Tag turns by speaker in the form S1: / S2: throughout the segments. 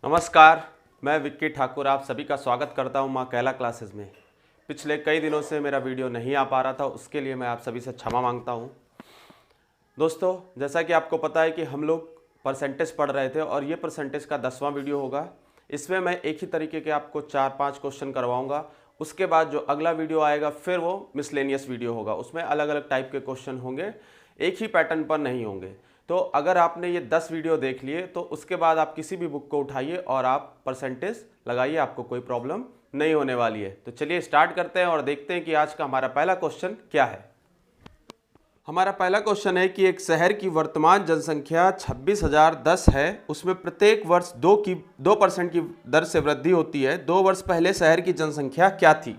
S1: नमस्कार, मैं विक्की ठाकुर आप सभी का स्वागत करता हूं मां कहला क्लासेस में। पिछले कई दिनों से मेरा वीडियो नहीं आ पा रहा था, उसके लिए मैं आप सभी से क्षमा मांगता हूं। दोस्तों, जैसा कि आपको पता है कि हम लोग परसेंटेज पढ़ रहे थे और ये परसेंटेज का 10वां वीडियो होगा। इसमें मैं एक ही तरीके के आपको 4-5 क्वेश्चन करवाऊँगा। उसके बाद जो अगला वीडियो आएगा फिर वो मिसलेनियस वीडियो होगा, उसमें अलग अलग टाइप के क्वेश्चन होंगे, एक ही पैटर्न पर नहीं होंगे। तो अगर आपने ये 10 वीडियो देख लिए तो उसके बाद आप किसी भी बुक को उठाइए और आप परसेंटेज लगाइए, आपको कोई प्रॉब्लम नहीं होने वाली है। तो चलिए स्टार्ट करते हैं और देखते हैं कि आज का हमारा पहला क्वेश्चन क्या है। हमारा पहला क्वेश्चन है कि एक शहर की वर्तमान जनसंख्या 26,010 है, उसमें प्रत्येक वर्ष 2% की दर से वृद्धि होती है। 2 वर्ष पहले शहर की जनसंख्या क्या थी?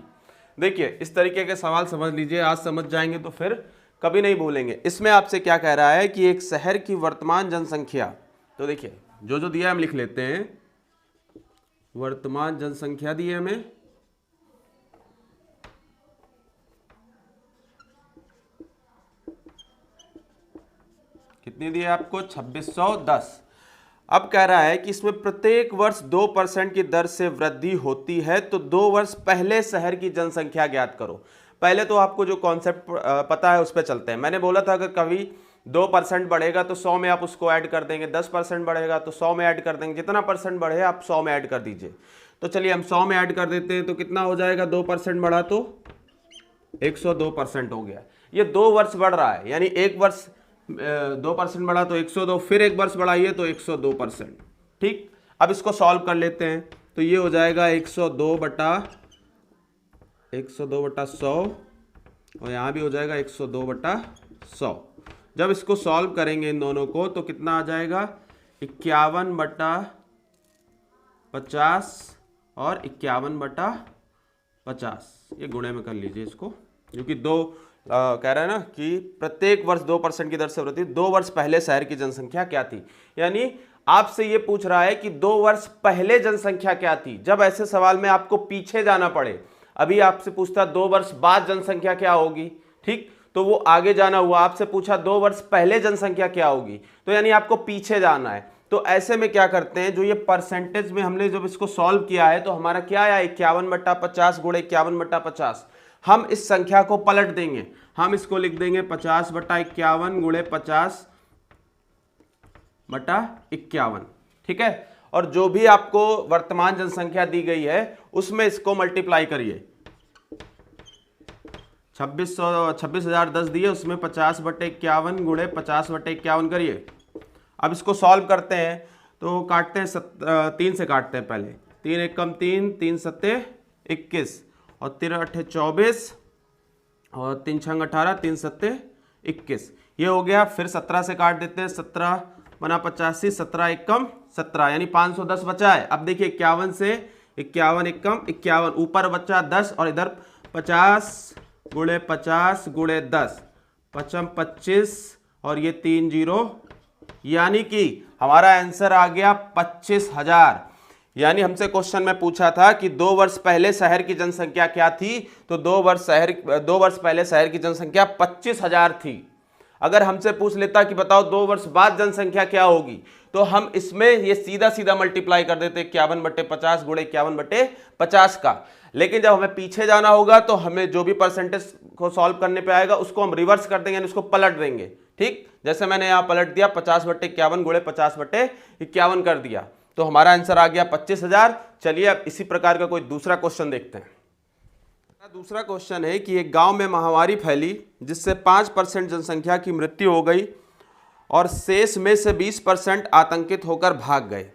S1: देखिए, इस तरीके के सवाल समझ लीजिए, आज समझ जाएंगे तो फिर कभी नहीं भूलेंगे। इसमें आपसे क्या कह रहा है कि एक शहर की वर्तमान जनसंख्या, तो देखिए जो जो दिया हम लिख लेते हैं। वर्तमान जनसंख्या दी है हमें, कितनी दी है आपको? 2610। अब कह रहा है कि इसमें प्रत्येक वर्ष 2% की दर से वृद्धि होती है, तो 2 वर्ष पहले शहर की जनसंख्या ज्ञात करो। पहले तो आपको जो कॉन्सेप्ट पता है उस पर चलते हैं। मैंने बोला था अगर कभी 2% बढ़ेगा तो 100 में आप उसको ऐड कर देंगे, 10% बढ़ेगा तो 100 में ऐड कर देंगे, जितना परसेंट बढ़े आप 100 में ऐड कर दीजिए। तो चलिए हम 100 में ऐड कर देते हैं, तो कितना हो जाएगा? 2% बढ़ा तो 102% हो गया। ये 2 वर्ष बढ़ रहा है, यानी एक वर्ष 2% बढ़ा तो 102, फिर एक वर्ष बढ़ाइए तो 102%। ठीक, अब इसको सॉल्व कर लेते हैं। तो ये हो जाएगा 102 बटा 100 और यहाँ भी हो जाएगा 102 बटा 100। जब इसको सॉल्व करेंगे इन दोनों को तो कितना आ जाएगा? 51 बटा 50 और 51 बटा 50। ये गुणे में कर लीजिए इसको, क्योंकि कह रहा है ना कि प्रत्येक वर्ष 2% की दर से वृद्धि। 2 वर्ष पहले शहर की जनसंख्या क्या थी, यानी आपसे ये पूछ रहा है कि 2 वर्ष पहले जनसंख्या क्या थी। जब ऐसे सवाल में आपको पीछे जाना पड़े, अभी आपसे पूछता 2 वर्ष बाद जनसंख्या क्या होगी, ठीक, तो वो आगे जाना हुआ। आपसे पूछा 2 वर्ष पहले जनसंख्या क्या होगी, तो यानी आपको पीछे जाना है। तो ऐसे में क्या करते हैं, जो ये परसेंटेज में हमने जब इसको सॉल्व किया है तो हमारा क्या आया? 51 बटा 50 गुणे 51 बटा 50। हम इस संख्या को पलट देंगे, हम इसको लिख देंगे 50 बटा 51 गुणे 50 बटा 51। ठीक है, और जो भी आपको वर्तमान जनसंख्या दी गई है उसमें इसको मल्टीप्लाई करिए। 26,010 दिए, उसमें 50 बटे 51 गुणे 50 बटे 51 करिए। अब इसको सॉल्व करते हैं तो काटते हैं 3 से काटते हैं पहले। 3 एक कम 3, 3 सत्ते 21 और 3 अट्ठे 24 और 3 छंग 18, 3 सत्ते 21। ये हो गया। फिर 17 से काट देते हैं। 17 बना 85, 17 एक कम 17, यानी 510 बचा है। अब देखिए 51 से 51 एक कम 51, ऊपर बचा 10 और इधर 50 गुणे 50 गुणे 10, 55 25 और ये 3 जीरो, यानी कि हमारा आंसर आ गया 25,000। यानी हमसे क्वेश्चन में पूछा था कि 2 वर्ष पहले शहर की जनसंख्या क्या थी, तो 2 वर्ष पहले शहर की जनसंख्या 25,000 थी। अगर हमसे पूछ लेता कि बताओ 2 वर्ष बाद जनसंख्या क्या होगी, तो हम इसमें ये सीधा सीधा मल्टीप्लाई कर देते 51 बटे 50 गुणे 51 बटे 50 का। लेकिन जब हमें पीछे जाना होगा तो हमें जो भी परसेंटेज को सॉल्व करने पे आएगा उसको हम रिवर्स कर देंगे, उसको पलट देंगे। ठीक, जैसे मैंने यहाँ पलट दिया 50 बटे 51 गुणे 50 बटे 51 कर दिया, तो हमारा आंसर आ गया 25,000। चलिए अब इसी प्रकार का कोई दूसरा क्वेश्चन देखते हैं। दूसरा क्वेश्चन है कि एक गांव में महामारी फैली जिससे 5% जनसंख्या की मृत्यु हो गई और शेष में से 20% आतंकित होकर भाग गए।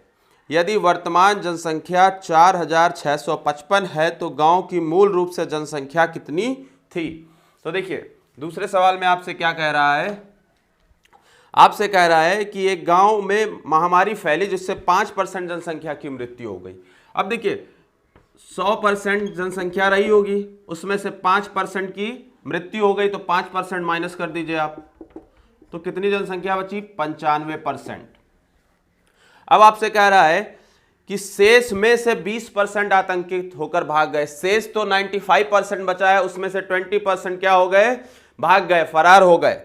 S1: यदि वर्तमान जनसंख्या 4,655 है तो गांव की मूल रूप से जनसंख्या कितनी थी? तो देखिए दूसरे सवाल में आपसे क्या कह रहा है, आपसे कह रहा है कि एक गांव में महामारी फैली जिससे 5% जनसंख्या की मृत्यु हो गई। अब देखिए 100% जनसंख्या रही होगी, उसमें से 5% की मृत्यु हो गई, तो 5% माइनस कर दीजिए आप, तो कितनी जनसंख्या बची? 95%। अब आपसे कह रहा है कि शेष में से 20% आतंकित होकर भाग गए। शेष तो 95% बचा है, उसमें से 20% क्या हो गए? भाग गए, फरार हो गए।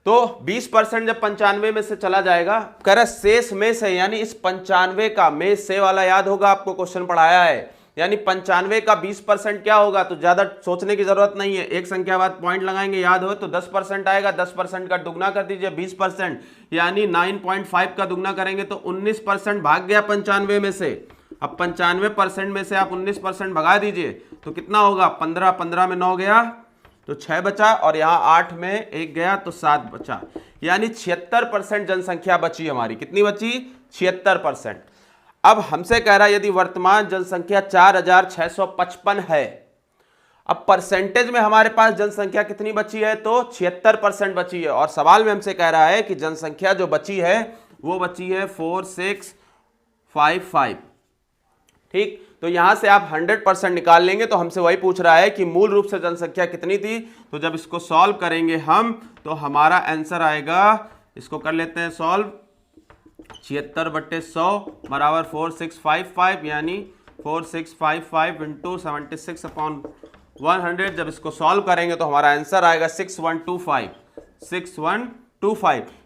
S1: तो 20% जब 95 में से चला जाएगा, कह रहा शेष में से, यानी इस 95 का में से वाला याद होगा, आपको क्वेश्चन पढ़ाया है, यानी 95 का 20% क्या होगा, तो ज्यादा सोचने की जरूरत नहीं है, एक संख्या बाद पॉइंट लगाएंगे, याद हो तो 10% आएगा, 10% का दुगना कर दीजिए 20%, यानी 9.5 का दुगना करेंगे तो 19% भाग गया 95 में से। अब 95% में से आप 19% भगा दीजिए तो कितना होगा, 15, 15 में 9 गया तो 6 बचा, और यहाँ 8 में 1 गया तो 7 बचा, यानी 76% जनसंख्या बची हमारी। कितनी बची? 76%। अब हमसे कह रहा है यदि वर्तमान जनसंख्या 4655 है, अब परसेंटेज में हमारे पास जनसंख्या कितनी बची है, तो 76% बची है, और सवाल में हमसे कह रहा है कि जनसंख्या जो बची है वो बची है 4655। ठीक, तो यहां से आप 100% निकाल लेंगे, तो हमसे वही पूछ रहा है कि मूल रूप से जनसंख्या कितनी थी। तो जब इसको सॉल्व करेंगे हम तो हमारा आंसर आएगा, इसको कर लेते हैं सॉल्व, 76/100 बराबर 4655, यानी 4655 इंटू 76/100। जब इसको सॉल्व करेंगे तो हमारा आंसर आएगा 6125,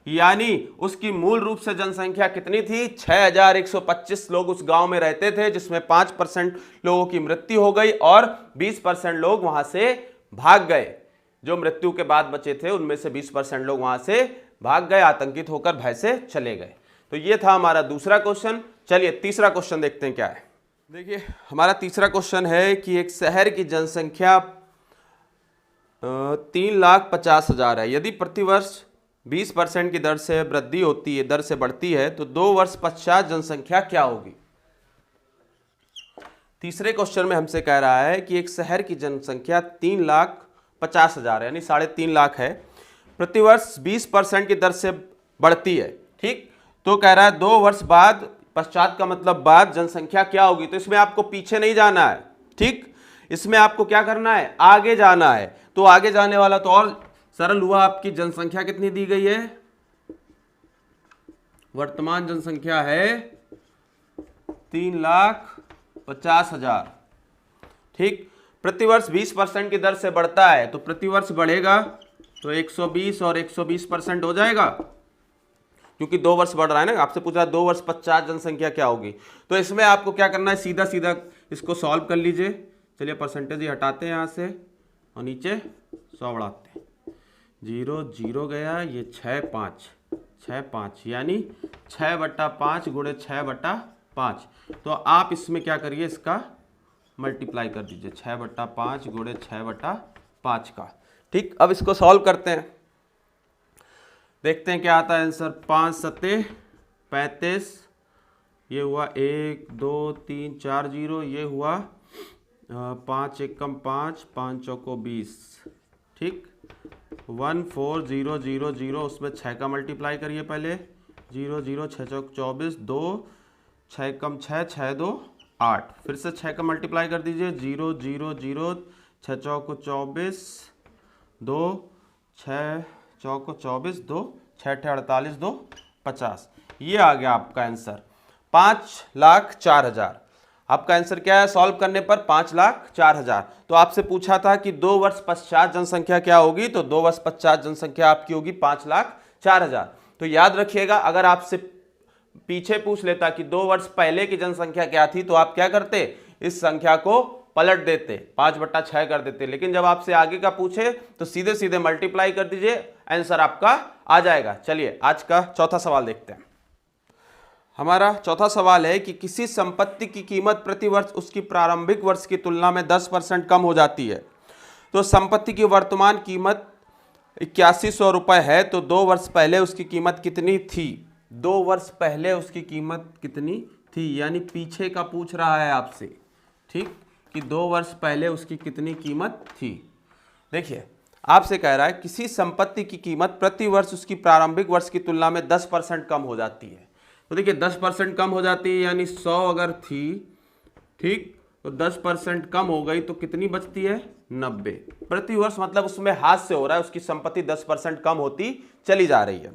S1: यानी उसकी मूल रूप से जनसंख्या कितनी थी, 6125 लोग उस गांव में रहते थे, जिसमें 5% लोगों की मृत्यु हो गई और 20% लोग वहां से भाग गए। जो मृत्यु के बाद बचे थे उनमें से 20% लोग वहां से भाग गए, आतंकित होकर भय से चले गए। तो ये था हमारा दूसरा क्वेश्चन। चलिए तीसरा क्वेश्चन देखते हैं क्या है। देखिए हमारा तीसरा क्वेश्चन है कि एक शहर की जनसंख्या 3,50,000 है, यदि प्रतिवर्ष 20% की दर से वृद्धि होती है, दर से बढ़ती है, तो 2 वर्ष पश्चात जनसंख्या क्या होगी। तीसरे क्वेश्चन में हमसे कह रहा है कि एक शहर की जनसंख्या 3,50,000 यानी 3.5 लाख है, प्रतिवर्ष 20% की दर से बढ़ती है। ठीक, तो कह रहा है 2 वर्ष बाद, पश्चात का मतलब बाद, जनसंख्या क्या होगी। तो इसमें आपको पीछे नहीं जाना है, ठीक, इसमें आपको क्या करना है, आगे जाना है। तो आगे जाने वाला तो और सरल हुआ, आपकी जनसंख्या कितनी दी गई है, वर्तमान जनसंख्या है 3,50,000। ठीक, प्रतिवर्ष 20% की दर से बढ़ता है, तो प्रतिवर्ष बढ़ेगा तो 120 और 120% हो जाएगा, क्योंकि 2 वर्ष बढ़ रहा है ना। आपसे पूछा 2 वर्ष पश्चात जनसंख्या क्या होगी, तो इसमें आपको क्या करना है, सीधा सीधा इसको सॉल्व कर लीजिए। चलिए परसेंटेज ही हटाते हैं यहाँ से और नीचे 100 बढ़ाते हैं, 0 0 गया, ये 6 5, यानी 6/5 गुणे 6/5। तो आप इसमें क्या करिए, इसका मल्टीप्लाई कर दीजिए, 6/5 गुणे 6/5 का। ठीक, अब इसको सॉल्व करते हैं, देखते हैं क्या आता है आंसर। 5 7 35, ये हुआ 1 2 3 4 0, ये हुआ 5 एकम 5, 5 चौको 20। ठीक, 14000, उसमें 6 का मल्टीप्लाई करिए पहले, 0 0 6 चौक 24, 2 6 कम 6 6 2 8, फिर से 6 का मल्टीप्लाई कर दीजिए, 0 0 0 6 चौक 24, 2 6 चौक 24, 2 6 48, 2 50। ये आ गया आपका आंसर 5,04,000। आपका आंसर क्या है सॉल्व करने पर, 5,04,000। तो आपसे पूछा था कि 2 वर्ष पश्चात जनसंख्या क्या होगी, तो 2 वर्ष पश्चात जनसंख्या आपकी होगी 5,04,000। तो याद रखिएगा, अगर आपसे पीछे पूछ लेता कि 2 वर्ष पहले की जनसंख्या क्या थी, तो आप क्या करते, इस संख्या को पलट देते, 5/6 कर देते। लेकिन जब आपसे आगे का पूछे तो सीधे सीधे मल्टीप्लाई कर दीजिए, आंसर आपका आ जाएगा। चलिए आज का चौथा सवाल देखते हैं। हमारा चौथा सवाल है कि किसी संपत्ति की कीमत प्रति वर्ष उसकी प्रारंभिक वर्ष की तुलना में 10% कम हो जाती है, तो संपत्ति की वर्तमान कीमत 8100 रुपये है, तो 2 वर्ष पहले उसकी कीमत कितनी थी। 2 वर्ष पहले उसकी कीमत कितनी थी, यानी पीछे का पूछ रहा है आपसे, ठीक, कि 2 वर्ष पहले उसकी कितनी कीमत थी। देखिए आपसे कह रहा है किसी संपत्ति की कीमत प्रति वर्ष उसकी प्रारंभिक वर्ष की तुलना में 10% कम हो जाती है। तो देखिए 10% कम हो जाती है, यानी 100 अगर थी, ठीक, तो 10% कम हो गई तो कितनी बचती है, 90 प्रति वर्ष, मतलब उसमें हाथ से हो रहा है, उसकी संपत्ति 10% कम होती चली जा रही है।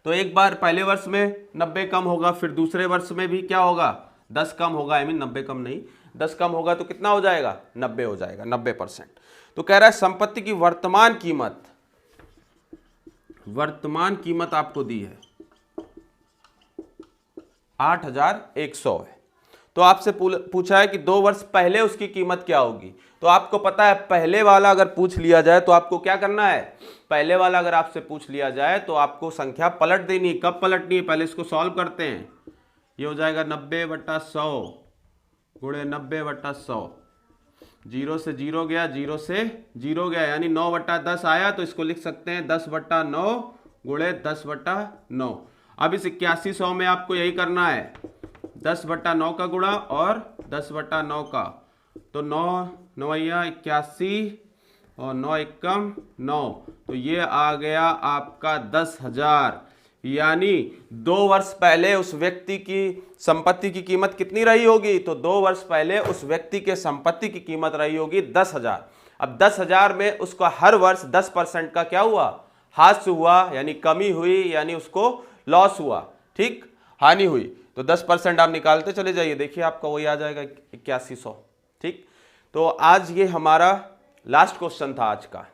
S1: तो एक बार पहले वर्ष में 90 कम होगा, फिर दूसरे वर्ष में भी क्या होगा, 10 कम होगा, आई मीन 90 कम नहीं, 10 कम होगा तो कितना हो जाएगा, 90 हो जाएगा, 90%। तो कह रहा है संपत्ति की वर्तमान कीमत वर्तमान कीमत आपको दी है 8,100 है। तो आपसे पूछा है कि 2 वर्ष पहले उसकी कीमत क्या होगी। तो आपको पता है पहले वाला अगर पूछ लिया जाए तो आपको क्या करना है, पहले वाला अगर आपसे पूछ लिया जाए तो आपको संख्या पलट देनी है। कब पलटनी है, पहले इसको सॉल्व करते हैं। ये हो जाएगा 90/100 गुणे 90/100। 0 से 0 गया, 0 से 0 गया, यानी 9/10 आया। तो इसको लिख सकते हैं 10/9 गुणे 10/9। अब इस 8100 में आपको यही करना है, 10/9 का गुणा और 10/9 का। तो 9 9 81 और 9 एकम 9, तो ये आ गया आपका 10,000। यानी 2 वर्ष पहले उस व्यक्ति की संपत्ति की कीमत कितनी रही होगी, तो 2 वर्ष पहले उस व्यक्ति के संपत्ति की कीमत रही होगी 10,000। अब 10,000 में उसका हर वर्ष 10% का क्या हुआ, हास्य हुआ, यानी कमी हुई, यानी उसको लॉस हुआ, ठीक, हानि हुई। तो 10% आप निकालते चले जाइए, देखिए आपका वही आ जाएगा 8100, ठीक। तो आज ये हमारा लास्ट क्वेश्चन था आज का।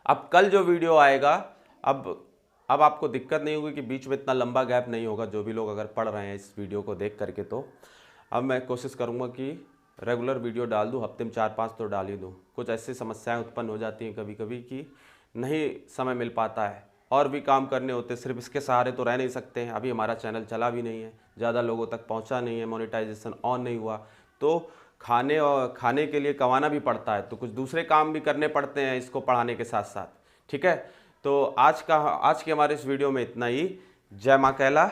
S1: अब कल जो वीडियो आएगा, अब आपको दिक्कत नहीं होगी कि बीच में इतना लंबा गैप नहीं होगा, जो भी लोग अगर पढ़ रहे हैं इस वीडियो को देख करके। तो अब मैं कोशिश करूँगा कि रेगुलर वीडियो डाल दूँ, हफ्ते में 4-5 तो डाल ही दूँ। कुछ ऐसी समस्याएं उत्पन्न हो जाती हैं कभी कभी कि नहीं समय मिल पाता है, और भी काम करने होते, सिर्फ इसके सहारे तो रह नहीं सकते हैं। अभी हमारा चैनल चला भी नहीं है, ज़्यादा लोगों तक पहुंचा नहीं है, मोनेटाइजेशन ऑन नहीं हुआ, तो खाने के लिए कमाना भी पड़ता है, तो कुछ दूसरे काम भी करने पड़ते हैं इसको पढ़ाने के साथ साथ, ठीक है। तो आज के हमारे इस वीडियो में इतना ही। जय माँ कैला।